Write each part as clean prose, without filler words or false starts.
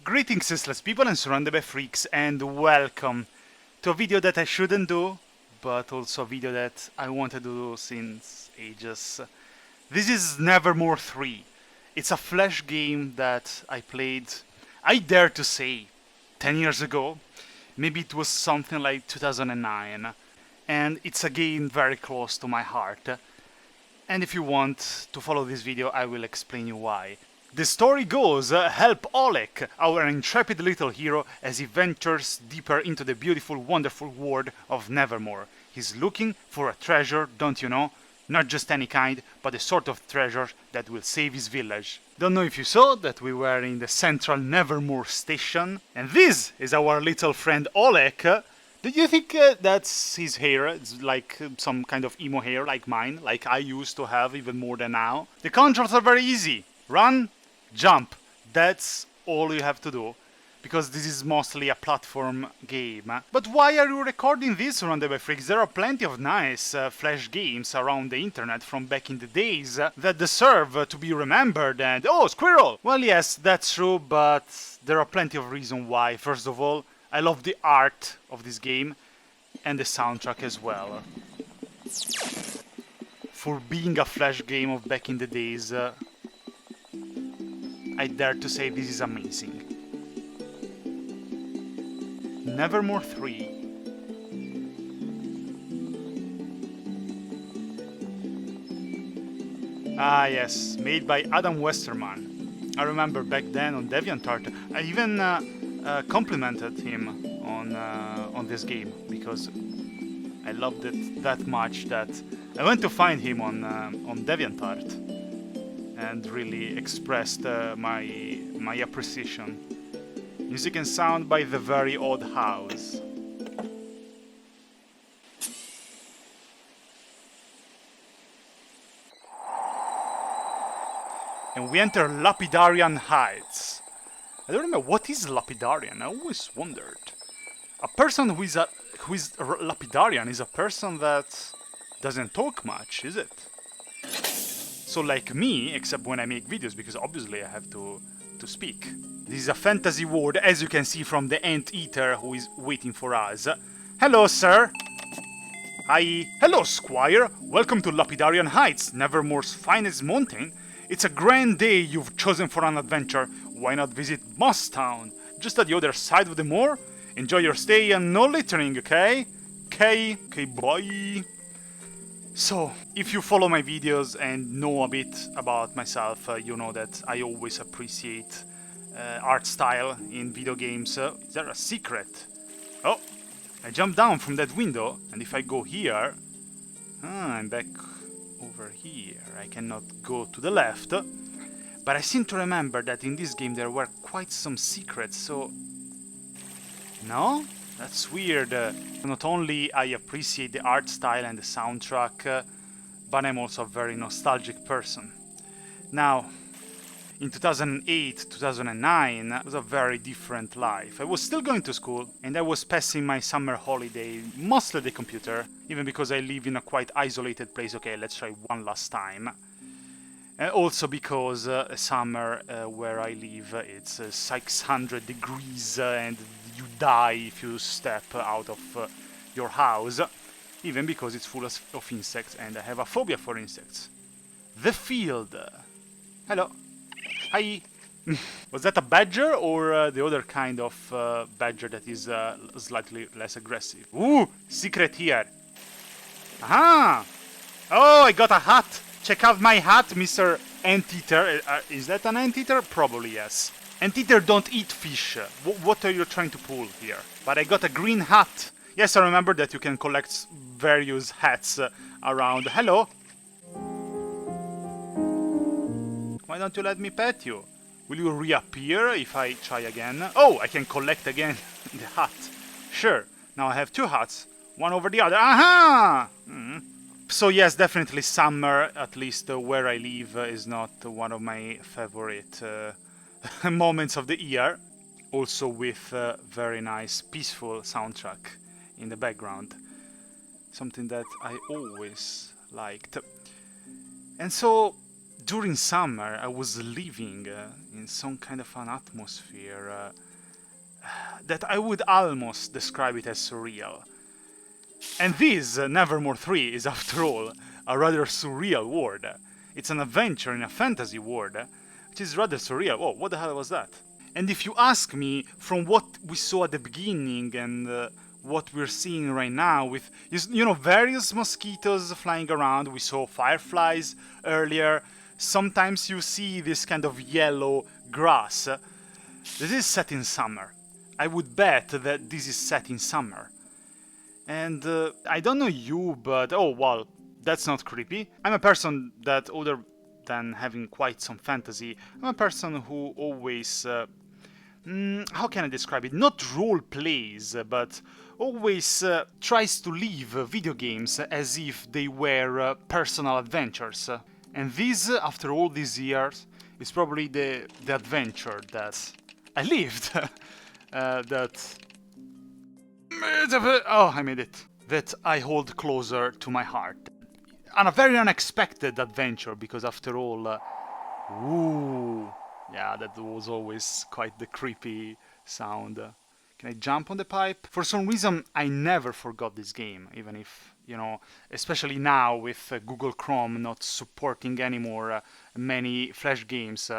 Greetings useless people and surrounded by freaks, and welcome to a video that I shouldn't do, but also a video that I wanted to do since ages. This is Nevermore 3. It's a Flash game that I played, I dare to say, 10 years ago. Maybe it was something like 2009. And it's a game very close to my heart. And if you want to follow this video, I will explain you why. The story goes, help Oleg, our intrepid little hero, as he ventures deeper into the beautiful, wonderful world of Nevermore. He's looking for a treasure, don't you know? Not just any kind, but the sort of treasure that will save his village. Don't know if you saw that we were in the central Nevermore station, and this is our little friend Oleg. Do you think that's his hair? It's like some kind of emo hair like mine, like I used to have even more than now. The controls are very easy. Run, jump. That's all you have to do, because this is mostly a platform game. But why are you recording this, SurroundEdByFreaks? There are plenty of nice Flash games around the internet from back in the days that deserve to be remembered and... Oh, squirrel! Well, yes, that's true, but there are plenty of reasons why. First of all, I love the art of this game and the soundtrack as well. For being a Flash game of back in the days, I dare to say this is amazing. Nevermore 3. Ah yes, made by Adam Westerman. I remember back then on DeviantArt, I even complimented him on this game, because I loved it that much that I went to find him on DeviantArt and really expressed my appreciation. Music and sound by The Very Odd House. And we enter Lapidarian Heights. I don't remember, what is Lapidarian? I always wondered. A person who is Lapidarian is a person that doesn't talk much, is it? So like me, except when I make videos, because obviously I have to speak. This is a fantasy world, as you can see from the anteater who is waiting for us. Hello, sir. Hi. Hello, squire. Welcome to Lapidarian Heights, Nevermore's finest mountain. It's a grand day you've chosen for an adventure. Why not visit Moss Town, just at the other side of the moor? Enjoy your stay and no littering, okay? Okay, bye. So, if you follow my videos and know a bit about myself, you know that I always appreciate art style in video games. Is there a secret? Oh, I jumped down from that window, and if I go here... I'm back over here. I cannot go to the left. But I seem to remember that in this game there were quite some secrets, so... No? That's weird. Not only I appreciate the art style and the soundtrack, but I'm also a very nostalgic person. Now, in 2008, 2009, it was a very different life. I was still going to school, and I was passing my summer holiday mostly at the computer, even because I live in a quite isolated place. Okay, let's try one last time. Also because summer where I live, it's 600 degrees and you die if you step out of your house, even because it's full of insects and I have a phobia for insects. The field. Hello. Hi. Was that a badger or the other kind of badger that is slightly less aggressive? Ooh, secret here. Aha! Oh, I got a hat. Check out my hat, Mr. Anteater. Is that an anteater? Probably yes. Anteater don't eat fish. What are you trying to pull here? But I got a green hat. Yes, I remember that you can collect various hats around. Hello. Why don't you let me pet you? Will you reappear if I try again? Oh, I can collect again the hat. Sure. Now I have two hats. One over the other. Aha! So yes, definitely summer, at least where I live, is not one of my favorite moments of the year. Also with very nice, peaceful soundtrack in the background. Something that I always liked. And so during summer I was living in some kind of an atmosphere that I would almost describe it as surreal. And this, Nevermore 3, is after all a rather surreal world. It's an adventure in a fantasy world, which is rather surreal. Oh, what the hell was that? And if you ask me, from what we saw at the beginning and what we're seeing right now with, various mosquitoes flying around, we saw fireflies earlier, sometimes you see this kind of yellow grass. This is set in summer. I would bet that this is set in summer. And I don't know you, but oh well, that's not creepy. I'm a person that, other than having quite some fantasy, I'm a person who always, how can I describe it? Not role plays, but always tries to live video games as if they were personal adventures. And this, after all these years, is probably the adventure that I lived. Oh, I made it. That I hold closer to my heart. And a very unexpected adventure, because after all, ooh, yeah, that was always quite the creepy sound. Can I jump on the pipe? For some reason, I never forgot this game, even if, especially now with Google Chrome not supporting anymore many Flash games.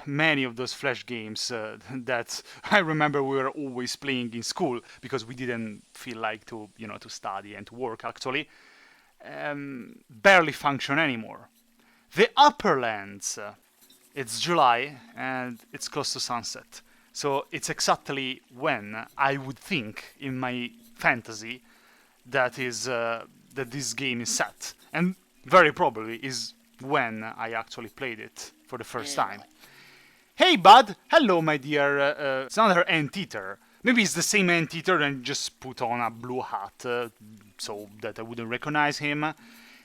Many of those Flash games that I remember we were always playing in school because we didn't feel like to study and to work actually, barely function anymore. The Upperlands, it's July and it's close to sunset, so it's exactly when I would think in my fantasy that this game is set, and very probably is when I actually played it for the first time. Hey bud! Hello my dear, it's another anteater. Maybe it's the same anteater and just put on a blue hat so that I wouldn't recognize him.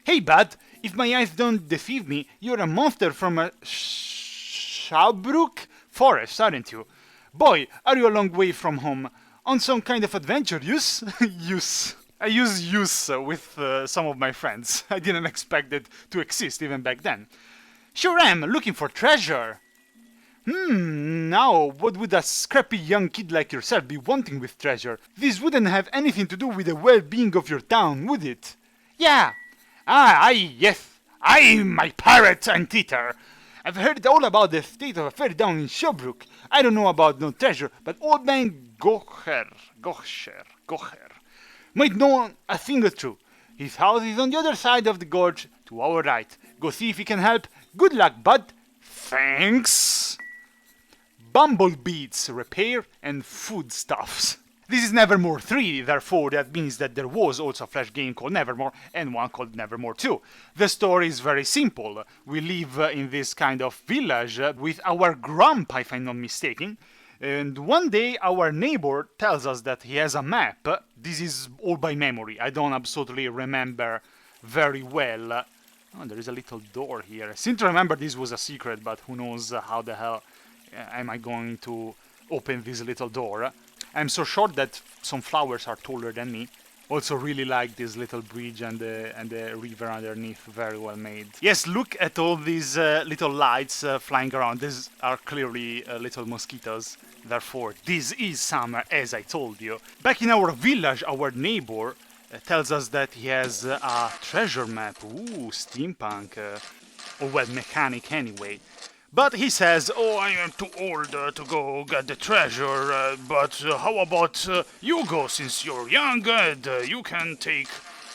Hey bud, if my eyes don't deceive me, you're a monster from a Schaubrook forest, aren't you? Boy, are you a long way from home. On some kind of adventure, use? I use with some of my friends. I didn't expect it to exist even back then. Sure am, looking for treasure. Now, what would a scrappy young kid like yourself be wanting with treasure? This wouldn't have anything to do with the well-being of your town, would it? Yeah. Yes. I'm my pirate anteater. I've heard all about the state of affairs down in Schaubrook. I don't know about no treasure, but old man Gocher might know a thing or two. His house is on the other side of the gorge, to our right. Go see if he can help. Good luck, bud. Thanks. Bumblebees, repair, and foodstuffs. This is Nevermore 3, therefore that means that there was also a Flash game called Nevermore and one called Nevermore 2. The story is very simple. We live in this kind of village with our grandpa, if I'm not mistaken, and one day our neighbor tells us that he has a map. This is all by memory, I don't absolutely remember very well. Oh, there is a little door here. I seem to remember this was a secret, but who knows how the hell am I going to open this little door. I'm so short that some flowers are taller than me. Also really like this little bridge and the river underneath, very well made. Yes, look at all these little lights flying around. These are clearly little mosquitoes. Therefore, this is summer, as I told you. Back in our village, our neighbor tells us that he has a treasure map. Ooh, steampunk. Or well, mechanic anyway. But he says, oh, I am too old to go get the treasure, but how about you go, since you're young and you can take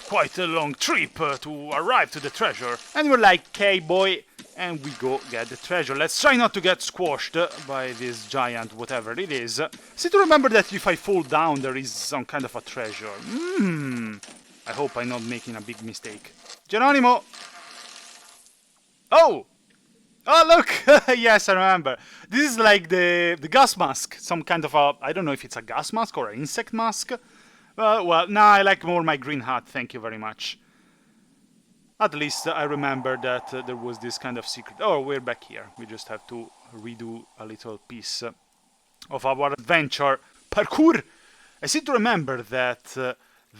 quite a long trip to arrive to the treasure. And we're like, okay, boy, and we go get the treasure. Let's try not to get squashed by this giant whatever it is. See to remember that if I fall down there is some kind of a treasure. I hope I'm not making a big mistake. Geronimo! Oh! Oh, look! Yes, I remember. This is like the gas mask. Some kind of a... I don't know if it's a gas mask or an insect mask. Well, no, I like more my green hat. Thank you very much. At least I remember that there was this kind of secret. Oh, we're back here. We just have to redo a little piece of our adventure. Parkour! I seem to remember that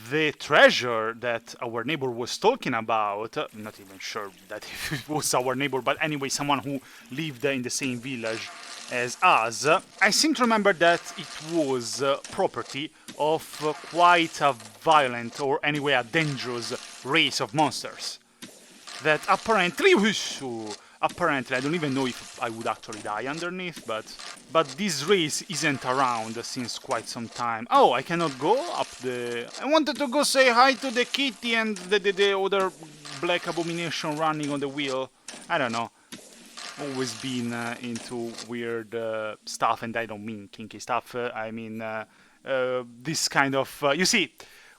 the treasure that our neighbor was talking about, I'm not even sure that it was our neighbor, but anyway, someone who lived in the same village as us, I seem to remember that it was property of quite a violent, or anyway a dangerous race of monsters that apparently, I don't even know if I would actually die underneath, but this race isn't around since quite some time. Oh, I cannot go up the... I wanted to go say hi to the kitty and the other black abomination running on the wheel. I don't know. Always been into weird stuff, and I don't mean kinky stuff. I mean this kind of... you see,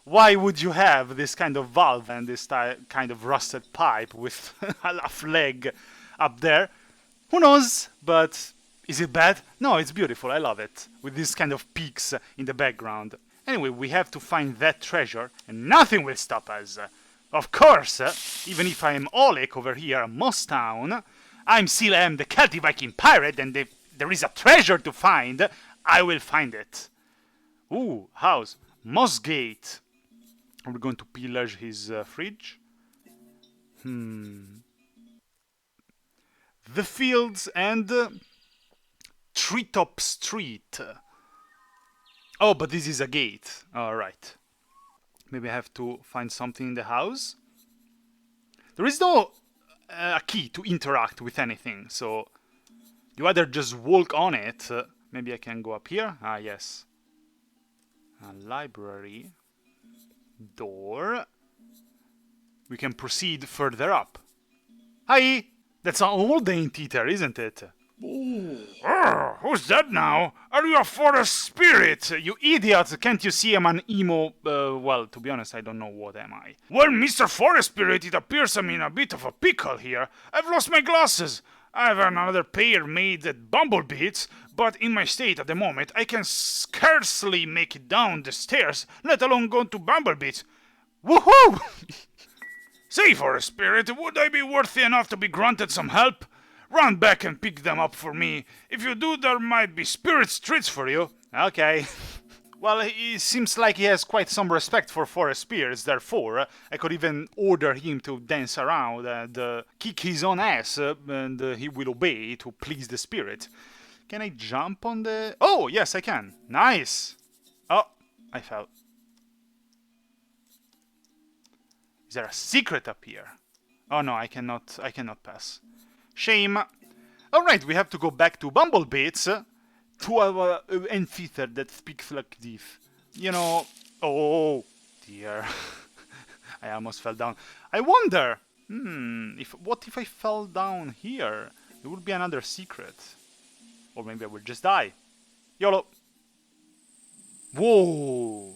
why would you have this kind of valve and this kind of rusted pipe with a half leg up there? Who knows? But is it bad? No, it's beautiful. I love it. With these kind of peaks in the background. Anyway, we have to find that treasure, and nothing will stop us. Of course, even if I am Oleg over here at Moss Town, I still am the Celtic Viking pirate, and if there is a treasure to find, I will find it. Ooh, house. Moss Gate. We're going to pillage his fridge. The Fields and Treetop Street. Oh, but this is a gate. Alright. Maybe I have to find something in the house. There is no a key to interact with anything, so you either just walk on it. Maybe I can go up here. Ah, yes. A library. Door. We can proceed further up. Hi! That's an old anteater, isn't it? Who's that now? Are you a forest spirit? You idiot! Can't you see I'm an emo... well, to be honest, I don't know what am I. Well, Mr. Forest Spirit, it appears I'm in a bit of a pickle here. I've lost my glasses. I have another pair made at Bumblebee's, but in my state at the moment, I can scarcely make it down the stairs, let alone go to Bumblebee's. Woohoo! Say, Forest Spirit, would I be worthy enough to be granted some help? Run back and pick them up for me. If you do, there might be spirit treats for you. Okay. Well, it seems like he has quite some respect for forest spirits, therefore I could even order him to dance around and kick his own ass, and he will obey to please the spirit. Can I jump on the... Oh, yes, I can. Nice. Oh, I fell. Is there a secret up here? Oh no, I cannot pass. Shame. Alright, we have to go back to Bumblebee's, to our amphitheater that speaks like this. You know... Oh, dear. I almost fell down. I wonder... what if I fell down here? There would be another secret. Or maybe I will just die. YOLO. Whoa.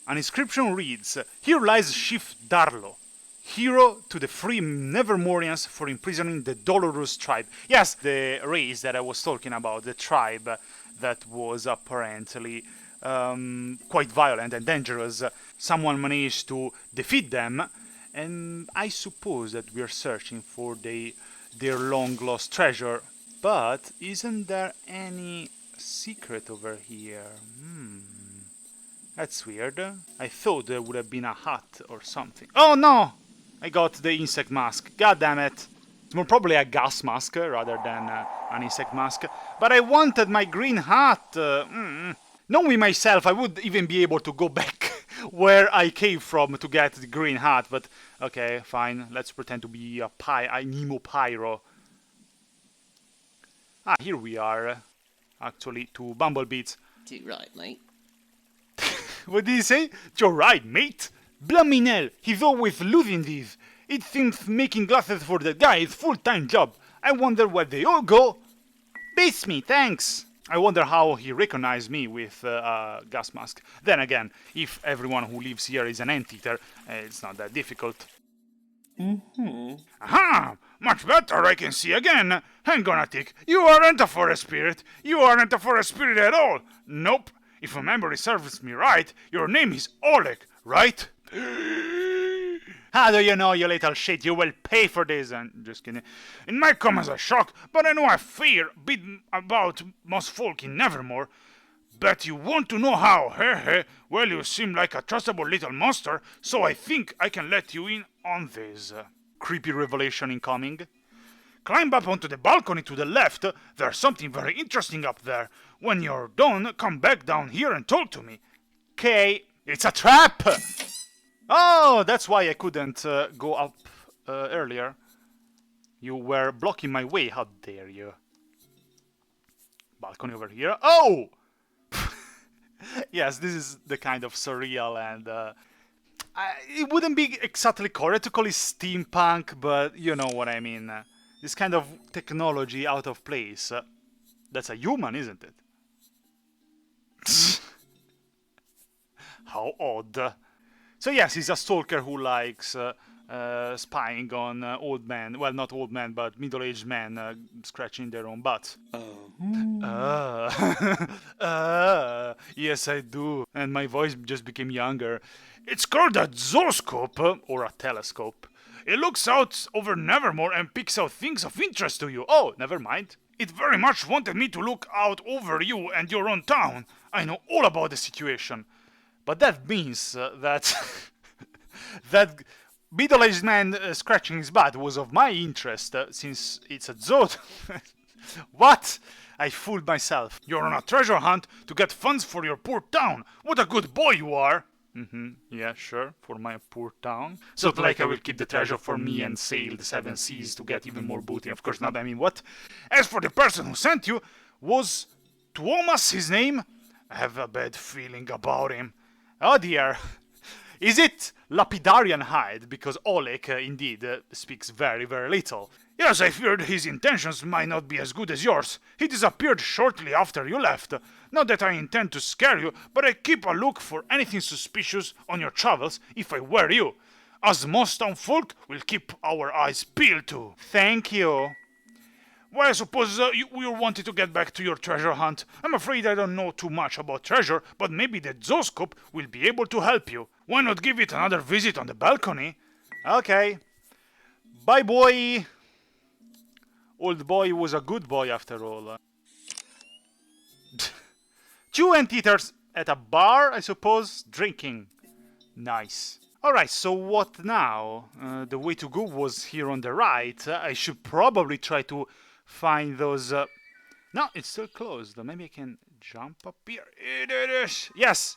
An inscription reads, "Here lies Chief Darlo, hero to the free Nevermorians for imprisoning the Dolorous tribe." Yes, the race that I was talking about, the tribe that was apparently quite violent and dangerous. Someone managed to defeat them, and I suppose that we are searching for their long-lost treasure. But isn't there any secret over here? That's weird. I thought there would have been a hut or something. Oh no! I got the insect mask. God damn it. It's more probably a gas mask rather than an insect mask. But I wanted my green hat. Knowing myself, I would even be able to go back where I came from to get the green hat. But okay, fine. Let's pretend to be a Nemo Pyro. Ah, here we are. Actually, to Bumblebee's. Too right, mate. What did he say? You're right, mate. Bluminel, he's always losing these. It seems making glasses for that guy is full-time job. I wonder where they all go. Beats me, thanks. I wonder how he recognized me with a gas mask. Then again, if everyone who lives here is an anteater, it's not that difficult. Aha! Much better, I can see again. Hang on a tick. You aren't a forest spirit. You aren't a forest spirit at all. Nope. If my memory serves me right, your name is Oleg, right? How do you know, you little shit? You will pay for this. And just kidding. It might come as a shock, but I know a fair bit about most folk in Nevermore. Bet you want to know how, heh heh. Well, you seem like a trustable little monster, so I think I can let you in on this. Creepy revelation incoming. Climb up onto the balcony to the left. There's something very interesting up there. When you're done, come back down here and talk to me. Okay, it's a trap! Oh, that's why I couldn't go up earlier. You were blocking my way, how dare you. Balcony over here. Oh! Yes, this is the kind of surreal and... it wouldn't be exactly correct to call it steampunk, but you know what I mean. This kind of technology out of place. That's a human, isn't it? How odd. So yes, he's a stalker who likes spying on old men. Well, not old men, but middle-aged men scratching their own butts. Yes, I do. And my voice just became younger. It's called a zooscope, Or a telescope. It looks out over Nevermore and picks out things of interest to you. Oh, never mind. It very much wanted me to look out over you and your own town. I know all about the situation. But that means that that middle-aged man scratching his butt was of my interest, since it's a zoo. What? I fooled myself. You're on a treasure hunt to get funds for your poor town. What a good boy you are. Yeah, sure, for my poor town. So like I will keep the treasure for me and sail the 7 seas to get even more booty. Of course not, I mean, what? As for the person who sent you, was Tuomas his name? I have a bad feeling about him. Oh dear. Is it lapidarian hide? Because Oleg indeed speaks very, very little. Yes, I feared his intentions might not be as good as yours. He disappeared shortly after you left. Not that I intend to scare you, but I keep a look for anything suspicious on your travels if I were you. Us most town folk will keep our eyes peeled too. Thank you. Well, I suppose you wanted to get back to your treasure hunt. I'm afraid I don't know too much about treasure, but maybe the zooscope will be able to help you. Why not give it another visit on the balcony? Okay. Bye, boy. Old boy was a good boy after all. 2 anteaters at a bar, I suppose, drinking. Nice. Alright, so what now? The way to go was here on the right. I should probably try to find those... No, it's still closed. Maybe I can jump up here. Yes!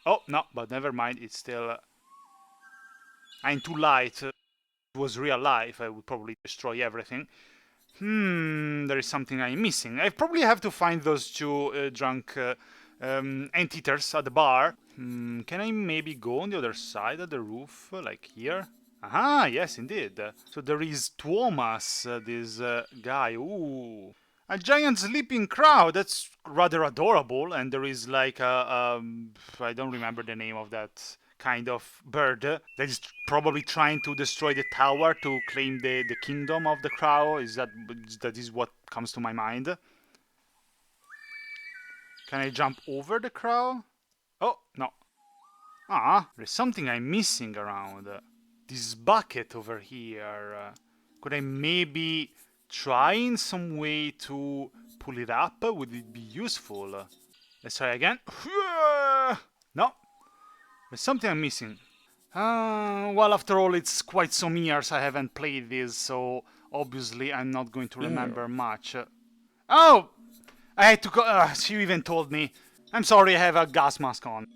Oh, no, but never mind. It's still... I'm too light. If it was real life, I would probably destroy everything. There is something I'm missing. I probably have to find those 2 drunk anteaters at the bar. Can I maybe go on the other side of the roof, like here? Aha, yes, indeed. So there is Tuomas, this guy. Ooh, a giant sleeping crow. That's rather adorable. And there is like a I don't remember the name of that kind of bird that is probably trying to destroy the tower to claim the kingdom of the crow. That is what comes to my mind. Can I jump over the crow? Oh, no. Ah, there's something I'm missing around. This bucket over here. Could I maybe try in some way to pull it up? Would it be useful? Let's try again. No. There's something I'm missing. Well, after all, it's quite some years I haven't played this, so obviously I'm not going to remember much. Oh! I had to go... she even told me. I'm sorry, I have a gas mask on.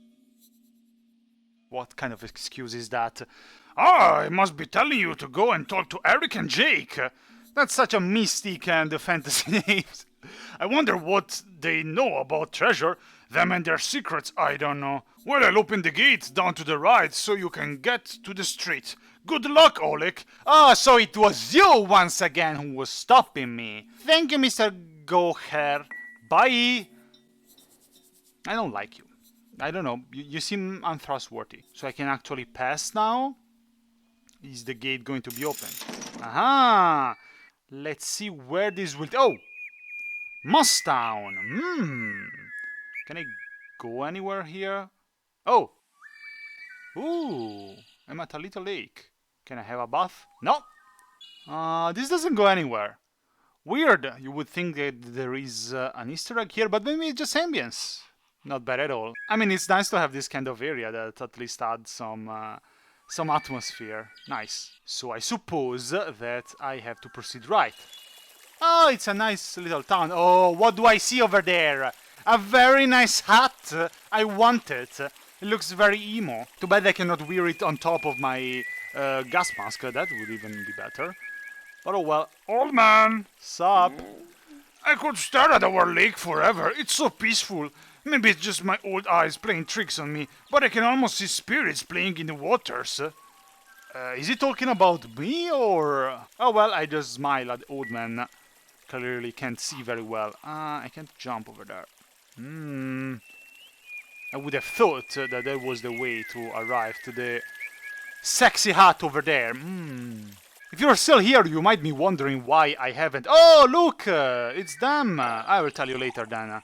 What kind of excuse is that? I must be telling you to go and talk to Eric and Jake. That's such a mystic and fantasy names. I wonder what they know about treasure. Them and their secrets, I don't know. Well, I'll open the gate down to the right so you can get to the street. Good luck, Oleg. Oh, so it was you once again who was stopping me. Thank you, Mr. Goher. Bye. I don't like you. I don't know. You seem untrustworthy. So I can actually pass now? Is the gate going to be open? Aha! Let's see where this will... Oh! Mosstown! Can I go anywhere here? Oh! Ooh! I'm at a little lake. Can I have a bath? No! This doesn't go anywhere. Weird! You would think that there is an Easter egg here, but maybe it's just ambience. Not bad at all. I mean, it's nice to have this kind of area that at least adds some atmosphere. Nice. So I suppose that I have to proceed right. Oh, it's a nice little town. Oh, what do I see over there? A very nice hut. I want it. It looks very emo. Too bad I cannot wear it on top of my gas mask. That would even be better. But oh well. Old man, Sup? I could stare at our lake forever. It's so peaceful. Maybe it's just my old eyes playing tricks on me, but I can almost see spirits playing in the waters. Is he talking about me or... Oh well, I just smile at the old man. Clearly can't see very well. I can't jump over there. I would have thought that was the way to arrive to the sexy hut over there. If you're still here, you might be wondering why I haven't... Oh, look! It's them! I will tell you later, Dana.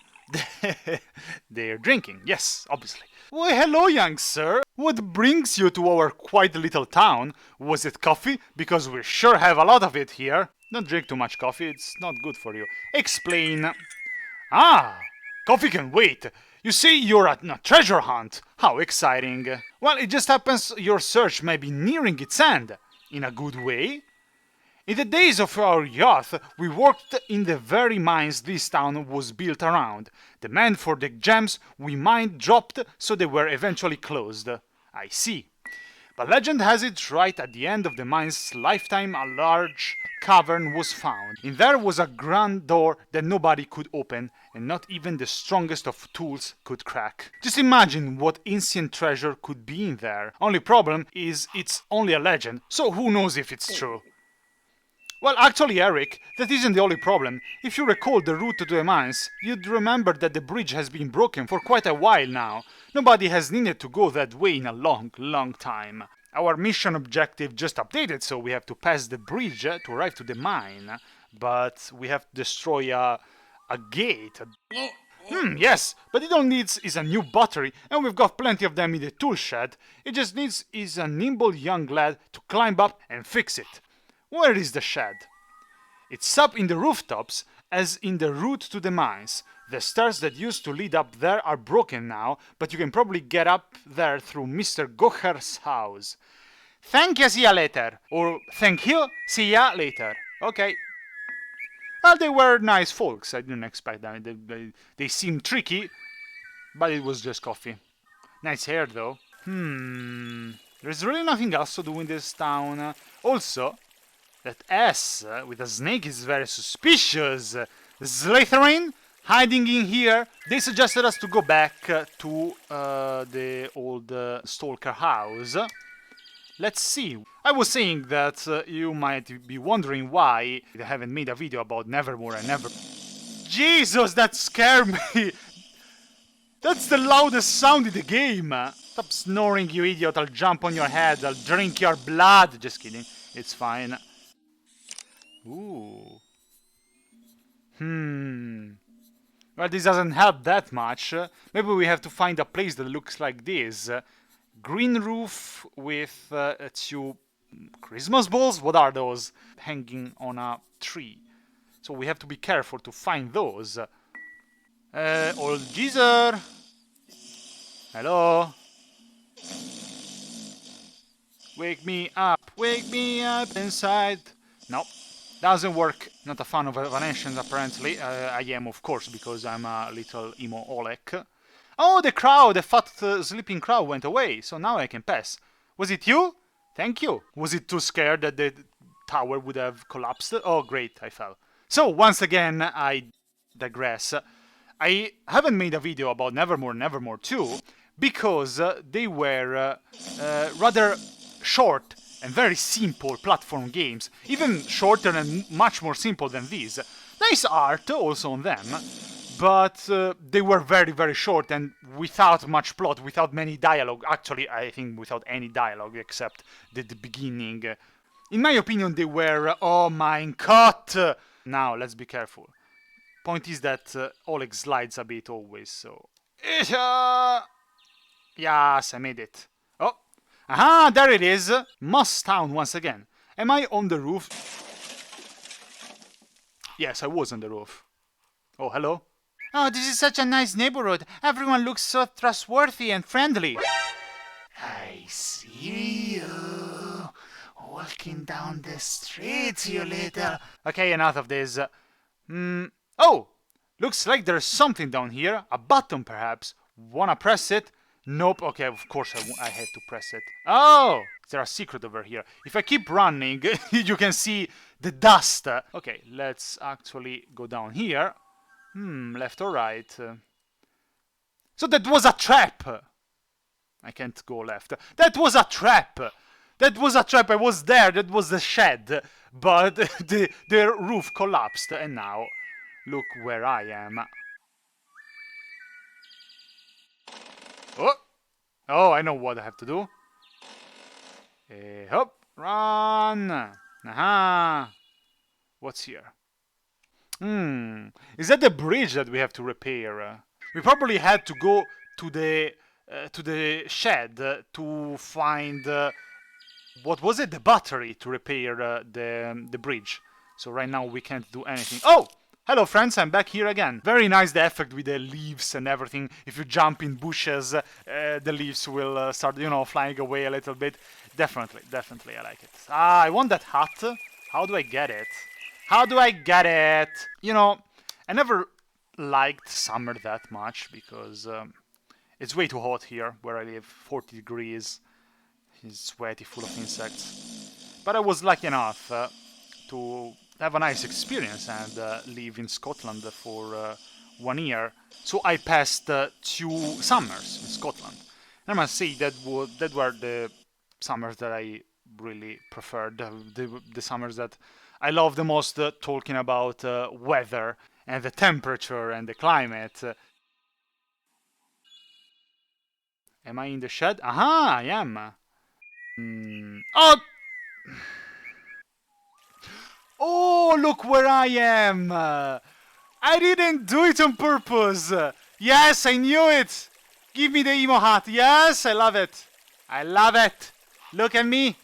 They're drinking, yes, obviously. Well, hello, young sir. What brings you to our quiet little town? Was it coffee? Because we sure have a lot of it here. Don't drink too much coffee, it's not good for you. Explain. Ah, coffee can wait. You say you're at a treasure hunt. How exciting. Well, it just happens your search may be nearing its end. In a good way. In the days of our youth, we worked in the very mines this town was built around. Demand for the gems we mined dropped, so they were eventually closed. I see. But legend has it right at the end of the mine's lifetime a large cavern was found. In there was a grand door that nobody could open, and not even the strongest of tools could crack. Just imagine what ancient treasure could be in there. Only problem is it's only a legend, so who knows if it's true. Well, actually, Eric, that isn't the only problem. If you recall the route to the mines, you'd remember that the bridge has been broken for quite a while now. Nobody has needed to go that way in a long, long time. Our mission objective just updated, so we have to pass the bridge to arrive to the mine. But we have to destroy a gate. Yes, but it all needs is a new battery, and we've got plenty of them in the tool shed. It just needs is a nimble young lad to climb up and fix it. Where is the shed? It's up in the rooftops, as in the route to the mines. The stairs that used to lead up there are broken now, but you can probably get up there through Mr. Gocher's house. Thank you, see ya later. Or thank you, see ya later. Okay. Well, they were nice folks. I didn't expect them. They seemed tricky, but it was just coffee. Nice hair, though. There's really nothing else to do in this town. Also, that S with a snake is very suspicious. Slytherin hiding in here. They suggested us to go back to the old stalker house. Let's see. I was saying that you might be wondering why I haven't made a video about Nevermore and Jesus, that scared me! That's the loudest sound in the game! Stop snoring, you idiot, I'll jump on your head, I'll drink your blood! Just kidding, it's fine. Ooh. Well, this doesn't help that much. Maybe we have to find a place that looks like this. Green roof with two Christmas balls? What are those? Hanging on a tree. So we have to be careful to find those. Old geezer. Hello? Wake me up inside. Nope. Doesn't work. Not a fan of Evanescence, apparently. I am, of course, because I'm a little emo Olek. Oh, the crowd, the fat sleeping crowd went away, so now I can pass. Was it you? Thank you. Was it too scared that the tower would have collapsed? Oh, great, I fell. So, once again, I digress. I haven't made a video about Nevermore and Nevermore 2 because they were rather short and very simple platform games, even shorter and much more simple than these. Nice art also on them, but they were very, very short and without much plot, without many dialogue. Actually, I think without any dialogue except the beginning. In my opinion, they were, oh mein Gott! Now, let's be careful. Point is that Oleg slides a bit always, so... Yes, I made it. Oh! Aha, there it is! Moss Town once again. Am I on the roof? Yes, I was on the roof. Oh, hello? Oh, this is such a nice neighborhood. Everyone looks so trustworthy and friendly. I see you walking down the street, you little... Okay, enough of this. Oh! Looks like there's something down here. A button, perhaps. Wanna press it? Nope. Okay, of course I had to press it. Oh! Is there a secret over here? If I keep running, you can see the dust. Okay, let's actually go down here. Left or right? So that was a trap! I can't go left. That was a trap! That was a trap, I was there, that was the shed. But the roof collapsed, and now look where I am. Oh! Oh, I know what I have to do. Hop, run! Aha! What's here? Is that the bridge that we have to repair? We probably had to go to the shed to find what was it? The battery to repair the bridge. So right now we can't do anything. Oh! Hello friends, I'm back here again. Very nice the effect with the leaves and everything. If you jump in bushes, the leaves will start, flying away a little bit. Definitely, I like it. Ah, I want that hat. How do I get it? How do I get it? I never liked summer that much because it's way too hot here where I live. 40 degrees. It's sweaty, full of insects. But I was lucky enough to have a nice experience and live in Scotland for 1 year. So I passed 2 summers in Scotland. And I must say that were the summers that I really preferred. The summers that I love the most, talking about weather and the temperature and the climate. Am I in the shed? Aha, I am. Oh! Oh, look where I am! I didn't do it on purpose! Yes, I knew it! Give me the emo hat. Yes, I love it. I love it. Look at me.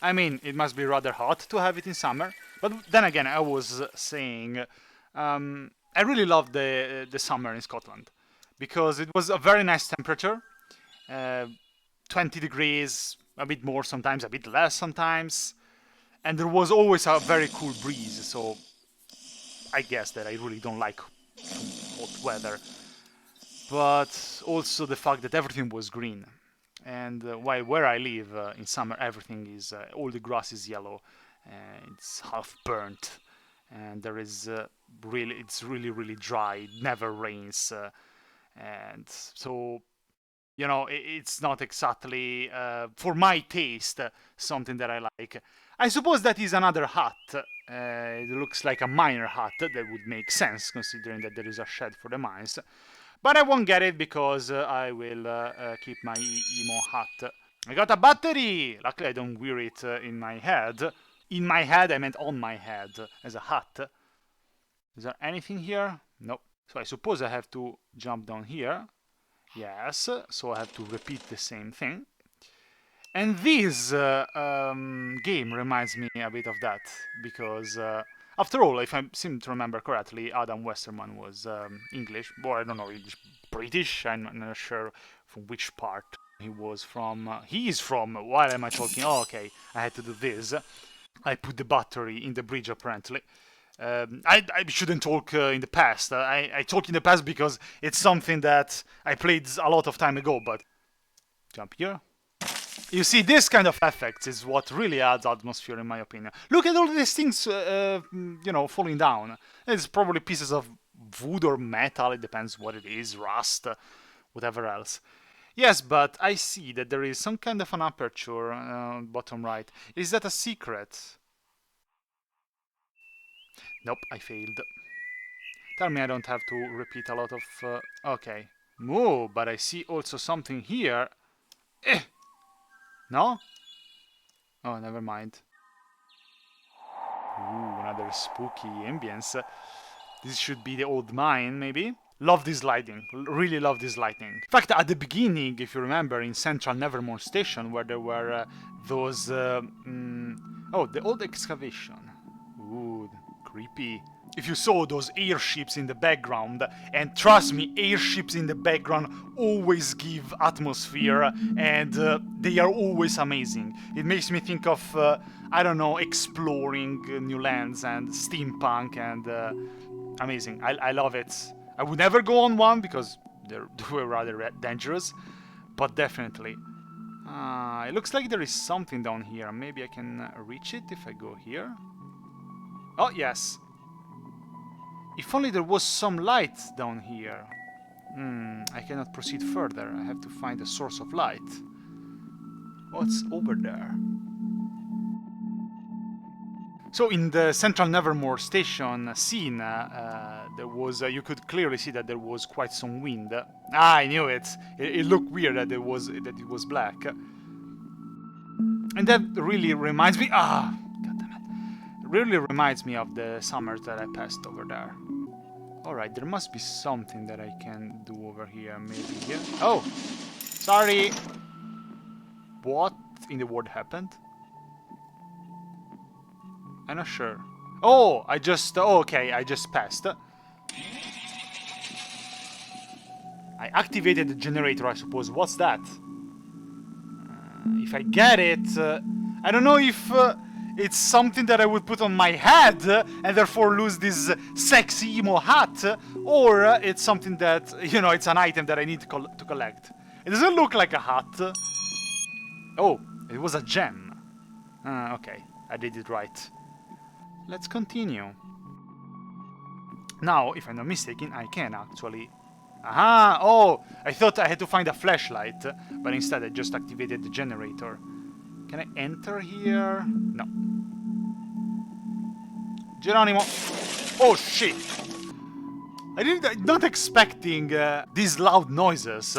I mean, it must be rather hot to have it in summer. But then again, I was saying, I really loved the summer in Scotland because it was a very nice temperature. 20 degrees, a bit more sometimes, a bit less sometimes. And there was always a very cool breeze, so I guess that I really don't like hot weather. But also the fact that everything was green. And while where I live in summer, everything is, all the grass is yellow, it's half burnt, and there is it's really dry, it never rains, and so, it's not exactly, for my taste, something that I like. I suppose that is another hut. It looks like a miner hut. That would make sense, considering that there is a shed for the mines. But I won't get it because I will keep my emo hut. I got a battery! Luckily I don't wear it in my head. In my head, I meant on my head, as a hat. Is there anything here? Nope. So I suppose I have to jump down here. Yes, so I have to repeat the same thing. And this game reminds me a bit of that, because after all, if I seem to remember correctly, Adam Westerman was English, or I don't know, English, British, I'm not sure from which part he was from. He is from, why am I talking? Oh, okay, I had to do this. I put the battery in the bridge, apparently. I shouldn't talk in the past. I talk in the past because it's something that I played a lot of time ago, but... Jump here. You see, this kind of effects is what really adds atmosphere, in my opinion. Look at all these things, falling down. It's probably pieces of wood or metal, it depends what it is, rust, whatever else. Yes, but I see that there is some kind of an aperture bottom right. Is that a secret? Nope, I failed. Tell me I don't have to repeat a lot of... okay. Move, but I see also something here. No? Oh, never mind. Ooh, another spooky ambience. This should be the old mine, maybe? Love this lighting. Really love this lighting. In fact, at the beginning, if you remember, in Central Nevermore Station, where there were those... oh, the old excavation. Ooh, creepy. if you saw those airships in the background, and trust me, airships in the background always give atmosphere, and they are always amazing. It makes me think of, I don't know, exploring new lands and steampunk, and amazing. I love it. I would never go on one because they were rather dangerous, but definitely. It looks like there is something down here. Maybe I can reach it if I go here. Oh, yes. If only there was some light down here. I cannot proceed further. I have to find a source of light. What's over there? So in the central Nevermore station scene, there was you could clearly see that there was quite some wind. I knew it. It looked weird that it was black. And that really reminds me. God damn it! It really reminds me of the summers that I passed over there. All right, there must be something that I can do over here. Maybe here. Oh, sorry. What in the world happened? I'm not sure. Oh, I just... Oh, okay, I just passed. I activated the generator, I suppose. What's that? If I get it... I don't know if it's something that I would put on my head and therefore lose this sexy emo hat, or it's something that, you know, it's an item that I need to collect. It doesn't look like a hat. Oh, it was a gem. Okay, I did it right. Let's continue. Now, if I'm not mistaken, I can actually... Aha! Oh! I thought I had to find a flashlight, but instead I just activated the generator. Can I enter here? No. Geronimo! Oh, shit! I'm not expecting these loud noises.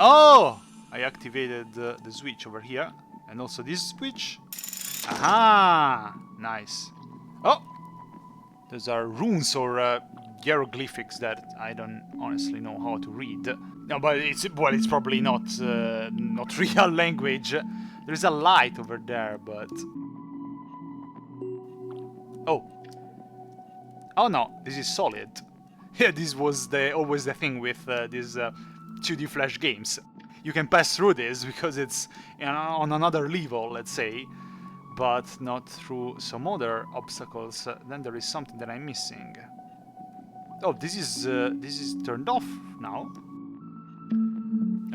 Oh! I activated the switch over here, and also this switch. Aha! Nice. Oh! Those are runes or hieroglyphics that I don't honestly know how to read. No, but it's probably not real language. There is a light over there, but oh no, this is solid. Yeah, this was always the thing with these 2D Flash games. You can pass through this because it's on another level, let's say, but not through some other obstacles. Then there is something that I'm missing. Oh, this is turned off now.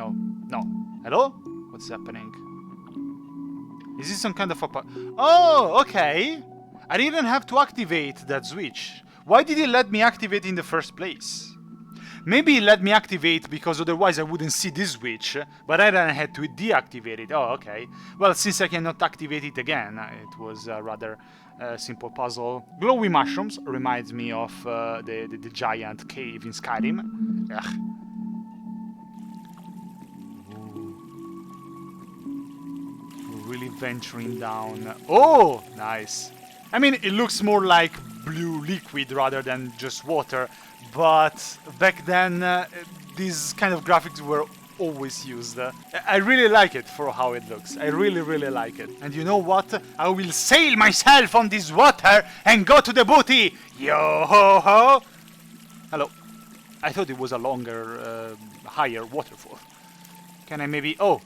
Oh, no. Hello? What's happening? Is this some kind of a... Oh, okay. I didn't have to activate that switch. Why did it let me activate in the first place? Maybe it let me activate because otherwise I wouldn't see this switch, but I then had to deactivate it. Oh, okay. Well, since I cannot activate it again, it was a rather simple puzzle. Glowy mushrooms reminds me of the giant cave in Skyrim. Ugh. We're really venturing down. Oh, nice. I mean, it looks more like blue liquid rather than just water, but back then these kind of graphics were always used. I really like it for how it looks. I really, really like it. And you know what? I will sail myself on this water and go to the booty! Yo-ho-ho! Hello. I thought it was a longer, higher waterfall. Can I maybe... Oh!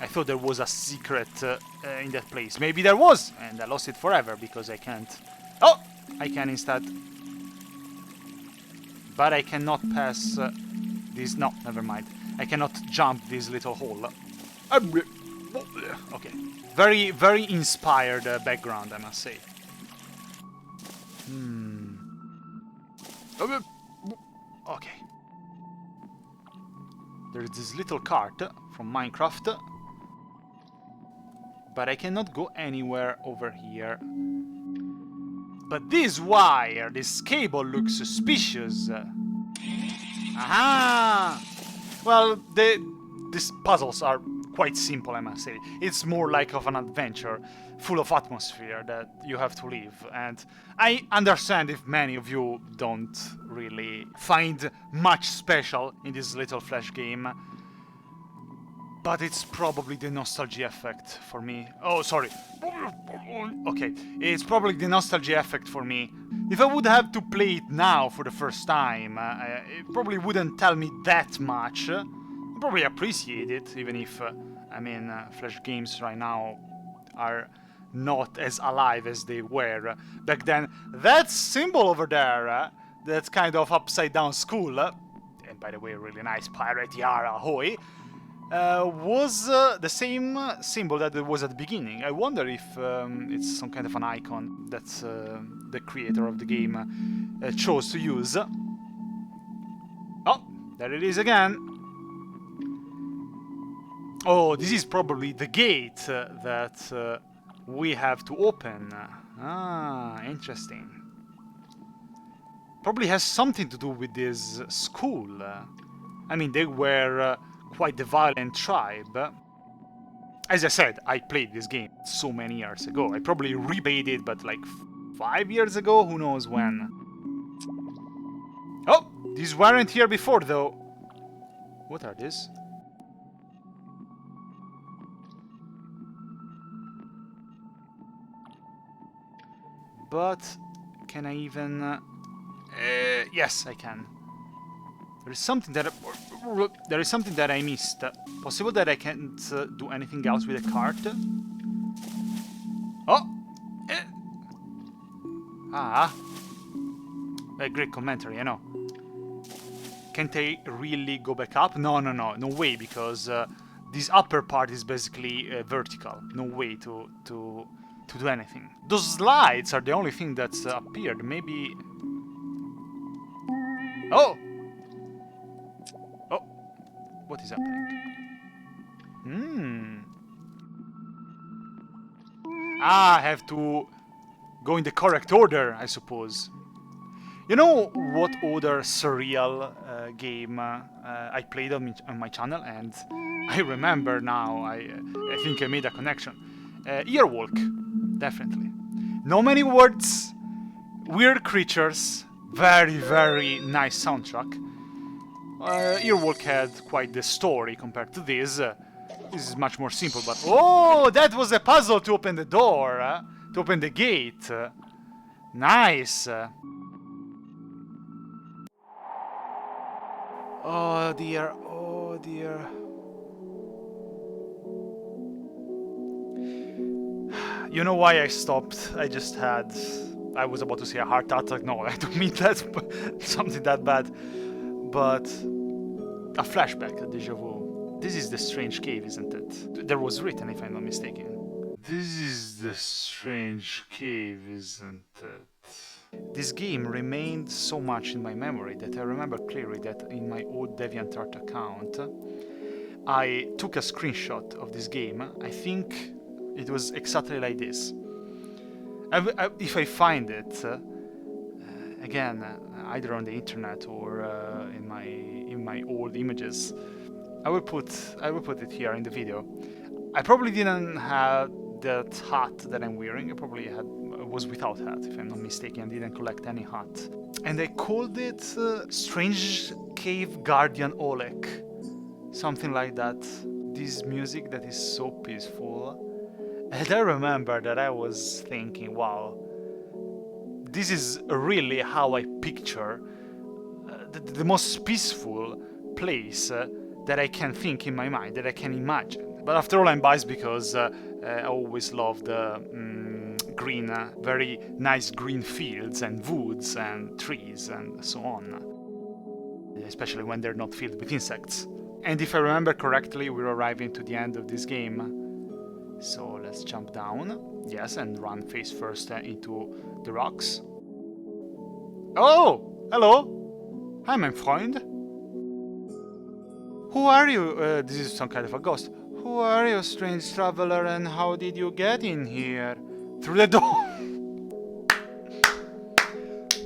I thought there was a secret in that place. Maybe there was, and I lost it forever because I can't... Oh! I can instead. But I cannot pass this... No, never mind. I cannot jump this little hole. Okay. Very, very inspired background, I must say. Okay. There's this little cart from Minecraft. But I cannot go anywhere over here. But this wire, this cable looks suspicious. Aha! Well, these puzzles are quite simple, I must say. It's more like of an adventure, full of atmosphere that you have to live. And I understand if many of you don't really find much special in this little Flash game. But it's probably the nostalgia effect for me. Oh, sorry. Okay, it's probably the nostalgia effect for me. If I would have to play it now for the first time, it probably wouldn't tell me that much. I'd probably appreciate it, even if, Flash games right now are not as alive as they were back then. That symbol over there, that's kind of upside down skull, and by the way, really nice pirate, yara, ahoy, was the same symbol that it was at the beginning. I wonder if it's some kind of an icon that the creator of the game chose to use. Oh, there it is again. Oh, this is probably the gate that we have to open. Ah, interesting. Probably has something to do with this school. I mean, they were quite the violent tribe. As I said, I played this game so many years ago. I probably replayed it, but like 5 years ago, who knows when. Oh, these weren't here before, though. What are these? But can I even... yes, I can. There is something that I missed. Possible that I can't do anything else with the cart? Oh! Ah! A great commentary, I know. Can't I really go back up? No way, because this upper part is basically vertical. No way to do anything. Those slides are the only thing that's appeared. Maybe... Oh! Oh! What is happening? Ah, I have to go in the correct order, I suppose. You know what other surreal game I played on my channel, and I remember now, I think I made a connection. Earwalk, definitely. No many words, weird creatures, very, very nice soundtrack. Earwalk had quite the story compared to this. This is much more simple, but... Oh, that was a puzzle to open the door, to open the gate. Nice. Oh dear, oh dear. You know why I stopped? I just had... I was about to say a heart attack. No, I don't mean that, something that bad. But... a flashback, a déjà vu. This is the strange cave, isn't it? There was written, if I'm not mistaken. This is the strange cave, isn't it? This game remained so much in my memory that I remember clearly that in my old DeviantArt account I took a screenshot of this game. I think it was exactly like this. If I find it, again, either on the internet or in my old images, I will put it here in the video. I probably didn't have that hat that I'm wearing. I probably was without hat, if I'm not mistaken. I didn't collect any hat. And I called it Strange Cave Guardian Oleg. Something like that. This music that is so peaceful. And I remember that I was thinking, wow, this is really how I picture the most peaceful place that I can think in my mind, that I can imagine. But after all, I'm biased because I always loved green, very nice green fields and woods and trees and so on. Especially when they're not filled with insects. And if I remember correctly, we're arriving to the end of this game. So let's jump down. Yes, and run face first into the rocks. Oh! Hello! Hi, my friend. Who are you? This is some kind of a ghost. Who are you, strange traveler, and how did you get in here? Through the door!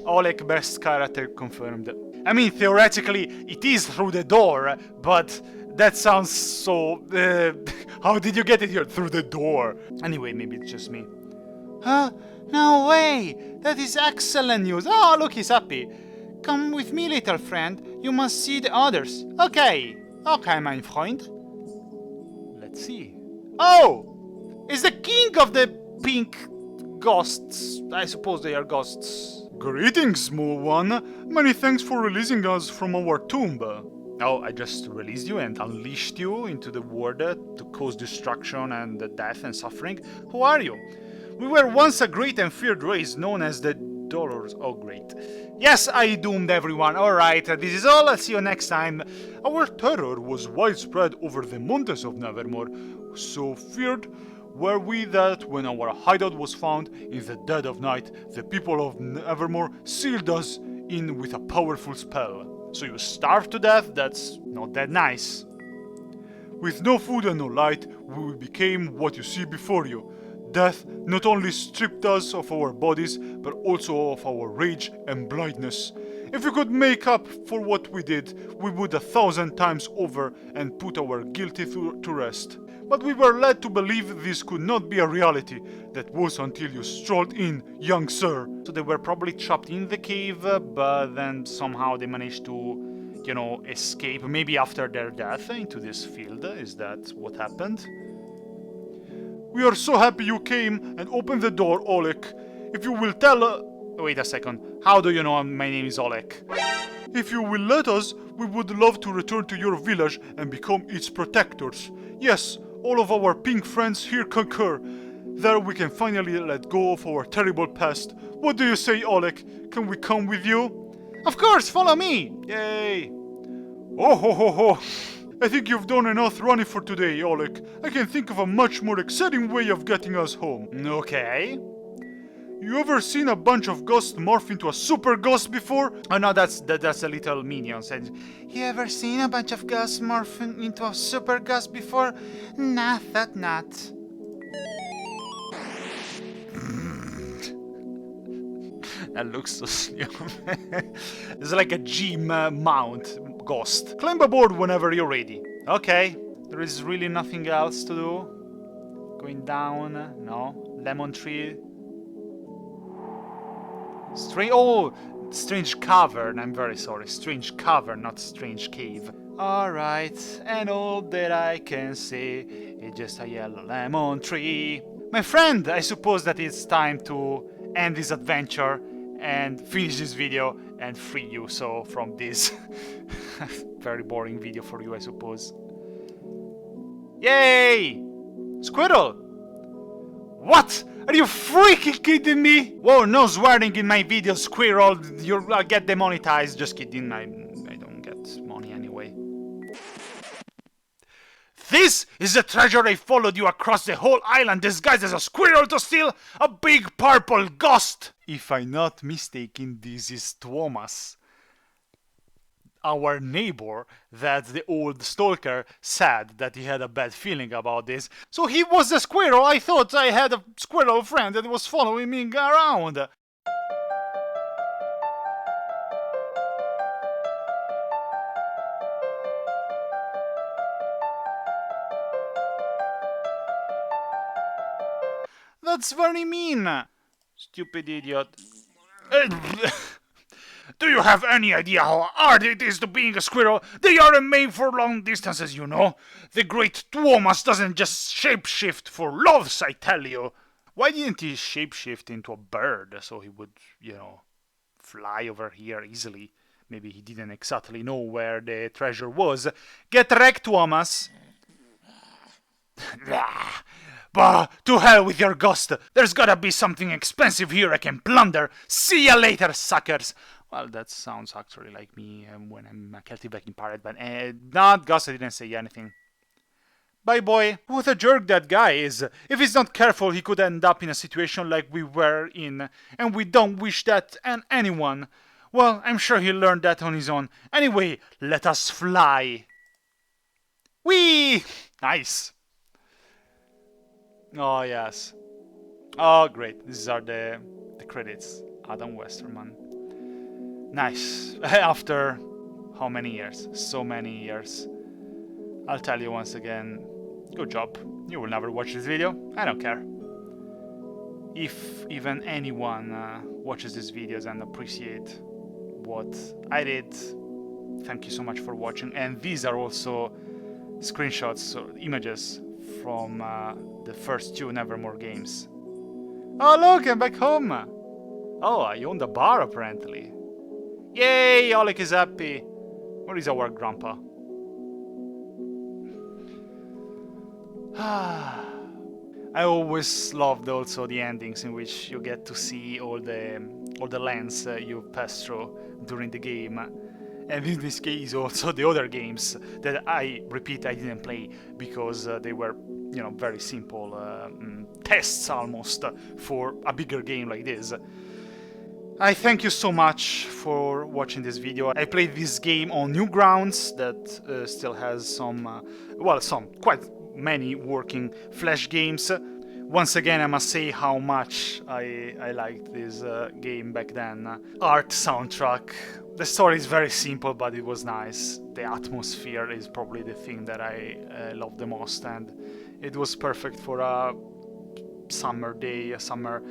Oleg, best character confirmed. I mean, theoretically, it is through the door, but that sounds so... how did you get in here? Through the door. Anyway, maybe it's just me. Huh? No way! That is excellent news. Oh, look, he's happy. Come with me, little friend. You must see the others. Okay. Okay, my friend. Let's see. Oh! It's the king of the pink ghosts. I suppose they are ghosts. Greetings, small one. Many thanks for releasing us from our tomb. Oh, I just released you and unleashed you into the world to cause destruction and death and suffering. Who are you? We were once a great and feared race known as the Dolors. Oh, great. Yes, I doomed everyone. Alright, this is all. I'll see you next time. Our terror was widespread over the mountains of Nevermore. So feared were we that when our hideout was found in the dead of night, the people of Nevermore sealed us in with a powerful spell. So you starved to death? That's not that nice. With no food and no light, we became what you see before you. Death not only stripped us of our bodies, but also of our rage and blindness. If we could make up for what we did, we would 1,000 times over and put our guilty to rest. But we were led to believe this could not be a reality. That was until you strolled in, young sir. So they were probably trapped in the cave, but then somehow they managed to, you know, escape, maybe after their death, into this field. Is that what happened? We are so happy you came and opened the door, Oleg. If you will tell Wait a second. How do you know my name is Oleg? If you will let us, we would love to return to your village and become its protectors. Yes, all of our pink friends here concur. There we can finally let go of our terrible past. What do you say, Oleg? Can we come with you? Of course, follow me! Yay! Oh ho ho ho! I think you've done enough running for today, Oleg. I can think of a much more exciting way of getting us home. Okay. You ever seen a bunch of ghosts morph into a super ghost before? Oh no, that's a little minion said. You ever seen a bunch of ghosts morph into a super ghost before? Nah, thought not. That looks so stupid. It's like a gym mount ghost. Climb aboard whenever you're ready. Okay. There is really nothing else to do. Going down. No. Lemon tree. Strange cavern. I'm very sorry. Strange cavern, not strange cave. Alright, and all that I can say is just a yellow lemon tree. My friend, I suppose that it's time to end this adventure and finish this video and free you so from this very boring video for you, I suppose. Yay! Squirrel! What? Are you freaking kidding me? Whoa, no swearing in my video, squirrel. I'll get demonetized. Just kidding, I don't get money anyway. This is the treasure I followed you across the whole island disguised as a squirrel to steal a big purple ghost. If I'm not mistaken, this is Thomas, our neighbor, that the old stalker said that he had a bad feeling about this. So he was the squirrel. I thought I had a squirrel friend that was following me around. That's very mean. Stupid idiot. Do you have any idea how hard it is to being a squirrel? They aren't made for long distances, you know. The great Thomas doesn't just shapeshift for loves, I tell you. Why didn't he shapeshift into a bird so he would, you know, fly over here easily? Maybe he didn't exactly know where the treasure was. Get wrecked, Thomas. Bah, to hell with your ghost. There's gotta be something expensive here I can plunder. See ya later, suckers. Well, that sounds actually like me when I'm a cultivating pirate, but not Gus, I didn't say anything. Bye, boy. What a jerk that guy is. If he's not careful, he could end up in a situation like we were in, and we don't wish that on anyone. Well, I'm sure he learned that on his own. Anyway, let us fly. Whee! Nice. Oh, yes. Oh, great. These are the credits. Adam Westerman. Nice. After how many years? So many years. I'll tell you once again, good job. You will never watch this video. I don't care. If even anyone watches these videos and appreciate what I did, thank you so much for watching. And these are also screenshots or images from the first two Nevermore games. Oh look, I'm back home! Oh, I own the bar apparently. Yay, Oleg is happy! Where is our grandpa? I always loved also the endings in which you get to see all the lands you pass through during the game. And in this case also the other games that I didn't play because they were, you know, very simple tests almost for a bigger game like this. I thank you so much for watching this video. I played this game on Newgrounds that still has some quite many working Flash games. Once again, I must say how much I liked this game back then. Art, soundtrack. The story is very simple, but it was nice. The atmosphere is probably the thing that I love the most, and it was perfect for a summer day, a summer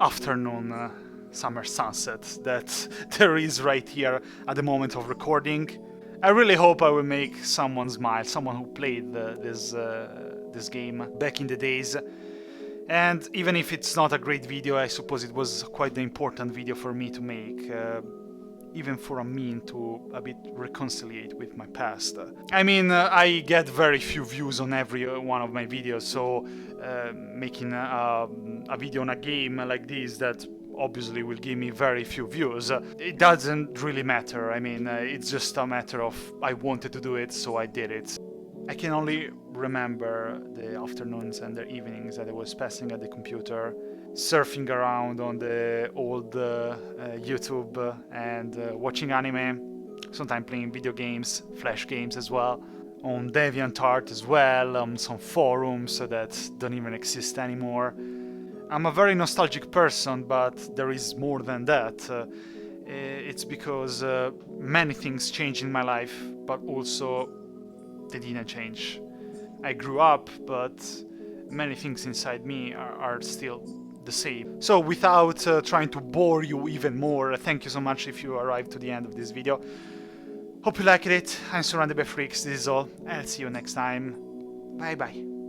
afternoon, summer sunset that there is right here at the moment of recording. I really hope I will make someone smile, someone who played this game back in the days. And even if it's not a great video, I suppose it was quite the important video for me to make, even for a mean to a bit reconciliate with my past. I mean, I get very few views on every one of my videos, so making a video on a game like this that obviously will give me very few views, it doesn't really matter. I mean, it's just a matter of I wanted to do it, so I did it. I can only remember the afternoons and the evenings that I was passing at the computer, surfing around on the old YouTube and watching anime, sometimes playing video games, Flash games as well, on DeviantArt as well, on some forums that don't even exist anymore. I'm a very nostalgic person, but there is more than that. It's because many things changed in my life, but also they didn't change. I grew up, but many things inside me are still the same. So without trying to bore you even more, thank you so much if you arrived to the end of this video. Hope you liked it. I'm SurroundEdByFreaks, this is all. I'll see you next time. Bye bye.